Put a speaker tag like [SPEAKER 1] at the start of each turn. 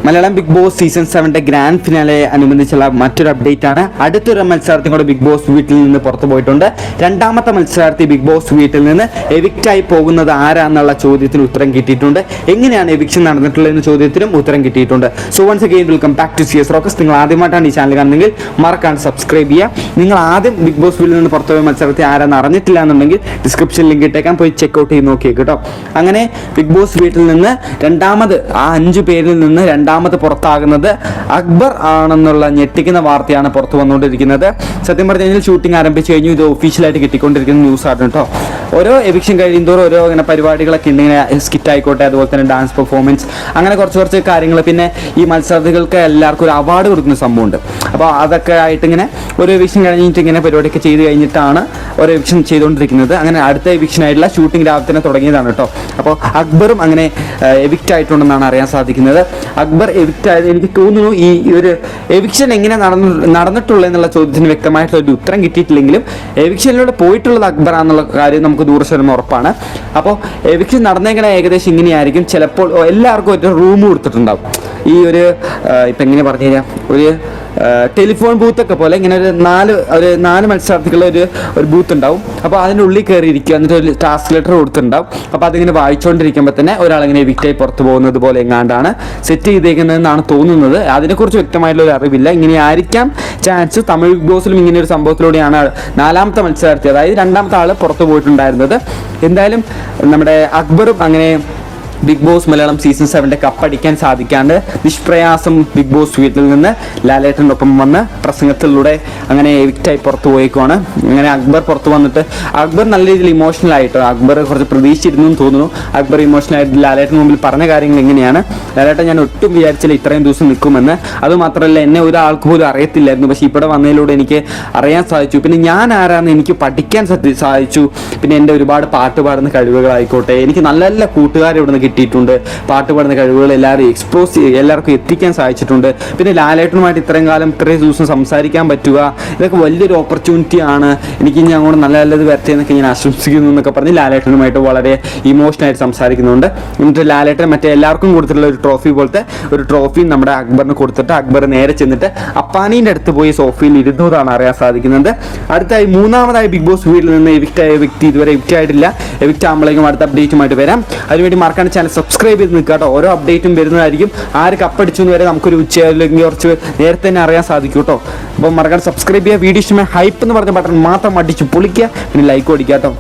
[SPEAKER 1] Malayalam Bigg Boss season 7 grand finale അനുബന്ധിച്ചുള്ള മറ്റൊരു update ആണ്. അടുത്തൊരു മത്സരാർത്ഥി കൂടെ ബിഗ് ബോസ് വീട്ടിൽ നിന്ന് പുറത്തു പോയിട്ടുണ്ട്. രണ്ടാമത്തെ മത്സരാർത്ഥി ബിഗ് ബോസ് വീട്ടിൽ നിന്ന് എവിക്റ്റായി പോകുന്നത് ആരാന്നുള്ള ചോദ്യത്തിന് ഉത്തരം കിട്ടിയിട്ടുണ്ട്. എങ്ങനെയാണ് എവിക്ഷൻ നടന്നിട്ടുള്ളതെന്ന ചോദ്യത്തിനും ഉത്തരം കിട്ടിയിട്ടുണ്ട്. So once again welcome back to CS Rockers. നിങ്ങൾ ആദ്യമായിട്ടാണ് ഈ ചാനൽ കാണുന്നെങ്കിൽ മറക്കാണ്ട് സബ്സ്ക്രൈബ് ചെയ്യുക. നിങ്ങൾ ആദ്യം ബിഗ് ബോസ് വീട്ടിൽ നിന്ന് പുറത്തുപോയ മത്സരാർത്ഥി ആരാന്ന് അറിഞ്ഞിട്ടില്ല എന്നുണ്ടെങ്കിൽ ഡിസ്ക്രിപ്ഷൻ ലിങ്ക് ഇട്ടേക്കാൻ പോയി ചെക്ക്ഔട്ട് ചെയ്ത് നോക്കിയേ കേട്ടോ. അങ്ങനെ ബിഗ് ബോസ് വീട്ടിൽ നിന്ന് രണ്ടാമത് ആ 5 പേരിൽ നിന്ന് രണ്ടാമത് പുറത്താകുന്നത് അക്ബർ ആണെന്നുള്ള ഞെട്ടിക്കുന്ന വാർത്തയാണ് പുറത്തു വന്നുകൊണ്ടിരിക്കുന്നത്. സത്യം പറഞ്ഞു കഴിഞ്ഞാൽ ഷൂട്ടിംഗ് ആരംഭിച്ചു കഴിഞ്ഞു. ഇത് ഒഫീഷ്യലായിട്ട് കിട്ടിക്കൊണ്ടിരിക്കുന്ന ന്യൂസാണ് കേട്ടോ. ഓരോ എവിക്ഷൻ കഴിയുന്തോറും ഓരോ ഇങ്ങനെ പരിപാടികളൊക്കെ ഉണ്ട്. ഇങ്ങനെ സ്കിറ്റ് ആയിക്കോട്ടെ, അതുപോലെ തന്നെ ഡാൻസ് പെർഫോമൻസ്, അങ്ങനെ കുറച്ച് കാര്യങ്ങൾ. പിന്നെ ഈ മത്സരാർത്ഥികൾക്ക് എല്ലാവർക്കും ഒരു അവാർഡ് കൊടുക്കുന്ന സംഭവമുണ്ട്. അപ്പോൾ അതൊക്കെ ആയിട്ട് ഇങ്ങനെ ഒരു എവിക്ഷൻ കഴിഞ്ഞിട്ട് ഇങ്ങനെ പരിപാടിയൊക്കെ ചെയ്ത് കഴിഞ്ഞിട്ടാണ് ഒരു എവിക്ഷൻ ചെയ്തുകൊണ്ടിരിക്കുന്നത്. അങ്ങനെ അടുത്ത എവിക്ഷൻ ആയിട്ടുള്ള ഷൂട്ടിംഗ് രാവിലെ തന്നെ തുടങ്ങിയതാണ് കേട്ടോ. അപ്പോൾ അക്ബറും അങ്ങനെ എവിക്റ്റ് ആയിട്ടുണ്ടെന്നാണ് അറിയാൻ സാധിക്കുന്നത്. അക്ബർ എവിക്റ്റ് ആയത് എനിക്ക് തോന്നുന്നു ഈ ഒരു എവിക്ഷൻ എങ്ങനെ നടന്നിട്ടുള്ളത് എന്നുള്ള ചോദ്യത്തിന് വ്യക്തമായിട്ടുള്ള ഒരു ഉത്തരം കിട്ടിയിട്ടില്ലെങ്കിലും എവിക്ഷനിലൂടെ പോയിട്ടുള്ളത് അക്ബറാന്നുള്ള കാര്യം നമുക്ക് 100% ഉറപ്പാണ്. അപ്പോൾ എവിക്ഷൻ നടന്നേക്കണ ഏകദേശം ഇങ്ങനെയായിരിക്കും. ചിലപ്പോൾ എല്ലാവർക്കും ഒരു റൂം കൊടുത്തിട്ടുണ്ടാവും. ഈ ഒരു ഇപ്പം എങ്ങനെ പറഞ്ഞു കഴിഞ്ഞാൽ ഒരു ടെലിഫോൺ ബൂത്തൊക്കെ പോലെ ഇങ്ങനെ ഒരു നാല് മത്സരാർത്ഥികളുടെ ഒരു ബൂത്ത് ഉണ്ടാവും. അപ്പോൾ അതിൻ്റെ ഉള്ളിൽ കയറിയിരിക്കുക, എന്നിട്ട് ഒരു ടാസ്ക് ലെറ്റർ കൊടുത്തിട്ടുണ്ടാവും. അപ്പോൾ അതിങ്ങനെ വായിച്ചുകൊണ്ടിരിക്കുമ്പോൾ തന്നെ ഒരാളിങ്ങനെ എവിക്റ്റായി പുറത്ത് പോകുന്നത് പോലെ എങ്ങാണ്ടാണ് സെറ്റ് ചെയ്തേക്കുന്നതെന്നാണ് തോന്നുന്നത്. അതിനെക്കുറിച്ച് വ്യക്തമായിട്ടുള്ള ഒരു അറിവില്ല. ഇങ്ങനെ ആയിരിക്കാം ചാൻസ്. തമിഴ് ബിഗ് ബോസിലും ഇങ്ങനെ ഒരു സംഭവത്തിലൂടെയാണ് 4ാമത്തെ മത്സരാർത്ഥി, അതായത് 2ാമത്തെ ആൾ പുറത്ത് പോയിട്ടുണ്ടായിരുന്നത്. എന്തായാലും നമ്മുടെ അക്ബറും അങ്ങനെ ബിഗ് ബോസ് മലയാളം സീസൺ 7 കപ്പടിക്കാൻ സാധിക്കാണ്ട് നിഷ്പ്രയാസം ബിഗ് ബോസ് വീട്ടിൽ നിന്ന് ലാലേട്ടൻ്റെ ഒപ്പം വന്ന് പ്രസംഗത്തിലൂടെ അങ്ങനെ എവിക്റ്റായി പുറത്തു പോയേക്കുവാണ്. അങ്ങനെ അക്ബർ പുറത്ത് വന്നിട്ട് അക്ബർ നല്ല രീതിയിൽ ഇമോഷണൽ ആയിട്ടോ, അക്ബർ കുറച്ച് പ്രതീക്ഷിച്ചിരുന്നു തോന്നുന്നു. അക്ബർ ഇമോഷണൽ ആയിട്ട് ലാലേട്ടന് മുമ്പിൽ പറഞ്ഞ കാര്യങ്ങൾ എങ്ങനെയാണ്: ലാലേട്ടൻ, ഞാൻ ഒട്ടും വിചാരിച്ചില്ല ഇത്രയും ദിവസം നിൽക്കുമെന്ന്. അതുമാത്രമല്ല, എന്നെ ഒരാൾക്ക് പോലും അറിയത്തില്ലായിരുന്നു. പക്ഷേ ഇവിടെ വന്നതിലൂടെ എനിക്ക് അറിയാൻ സാധിച്ചു. പിന്നെ ഞാൻ ആരാന്ന് എനിക്ക് പഠിക്കാൻ സാധിച്ചു. പിന്നെ എൻ്റെ ഒരുപാട് പാട്ട് പാടുന്ന കഴിവുകളായിക്കോട്ടെ, എനിക്ക് നല്ല നല്ല കൂട്ടുകാരെ ഇവിടെ നിന്ന് കിട്ടിയിട്ടുണ്ട്. പാട്ട് പാടുന്ന കഴിവുകൾ എല്ലാവർക്കും എത്തിക്കാൻ സാധിച്ചിട്ടുണ്ട്. പിന്നെ ലാലേട്ടനുമായിട്ട് ഇത്രയും ദിവസം സംസാരിക്കാൻ പറ്റുക, ഇതൊക്കെ വലിയൊരു ഓപ്പർച്യൂണിറ്റി ആണ്. എനിക്ക് ഇനി അങ്ങോട്ട് നല്ല നല്ലത് വരട്ടെ എന്നൊക്കെ ഞാൻ ആശംസിക്കുന്നു എന്നൊക്കെ പറഞ്ഞ് ലാലേട്ടനുമായിട്ട് വളരെ ഇമോഷണലായിട്ട് സംസാരിക്കുന്നുണ്ട്. എന്നിട്ട് ലാലേട്ടൻ മറ്റേ എല്ലാവർക്കും കൊടുത്തിട്ടുള്ള ഒരു ട്രോഫി പോലത്തെ ഒരു ട്രോഫി നമ്മുടെ അക്ബറിന് കൊടുത്തിട്ട് അക്ബർ നേരെ ചെന്നിട്ട് അപ്പാനീൻ്റെ അടുത്ത് പോയി സോഫയിൽ ഇരുന്നതാണ് അറിയാൻ സാധിക്കുന്നത്. അടുത്തായി 3ാമതായി ബിഗ് ബോസ് വീട്ടിൽ നിന്ന് എവിക്റ്റായ വ്യക്തി ഇതുവരെ എവിക്റ്റ് ആയിട്ടില്ല. എവിക്റ്റ് ആകുമ്പോഴേക്കും അടുത്ത അപ്ഡേറ്റുമായിട്ട് വരാം. അതിനുവേണ്ടി മറക്കാണ്ട് ചാനൽ സബ്സ്ക്രൈബ് ചെയ്ത് നിൽക്കുക കേട്ടോ. ഓരോ അപ്ഡേറ്റും വരുന്നതായിരിക്കും. ആര് കപ്പടിച്ചു എന്ന് വരെ നമുക്കൊരു ഉച്ചയില്ലെങ്കിൽ കുറച്ച് നേരത്തെ തന്നെ അറിയാൻ സാധിക്കും കേട്ടോ. അപ്പോൾ മറക്കാണ്ട് സബ്സ്ക്രൈബ് ചെയ്യുക. വീഡിയോ ഇഷ്ടമായി ഹൈപ്പ് എന്ന് പറഞ്ഞ ബട്ടൺ മാത്രം അടിച്ച് പൊളിക്കുക. പിന്നെ ലൈക്ക് അടിക്കുക കേട്ടോ.